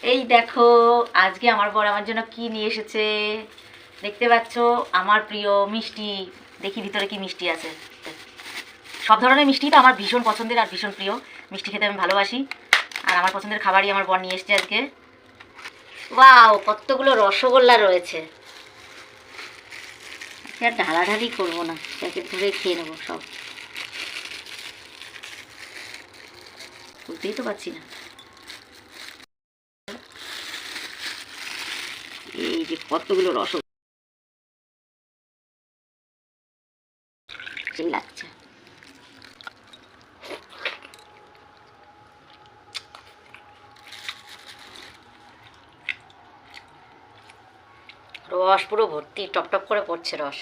এই দেখো, আজকে আমার বর আমার জন্য কি নিয়ে এসেছে দেখতে পাচ্ছ। আমার প্রিয় মিষ্টি। দেখি ভিতরে কি মিষ্টি আছে। সব ধরনের মিষ্টি তো আমার ভীষণ পছন্দের আর ভীষণ প্রিয়। মিষ্টি খেতে আমি ভালোবাসি। আর আমার পছন্দের খাবারই আমার বর নিয়ে এসেছে আজকে। ওয়াও, কতগুলো রসগোল্লা রয়েছে। আর ঢালাঢালি করবো না, প্যাকেট ধরেই খেয়ে নেবো সব। বুঝতেই তো পারছি না। এই যে কতগুলো রসগোল্লা সেই লাগছে। রস পুরো ভর্তি, টপ টপ করে পড়ছে রস।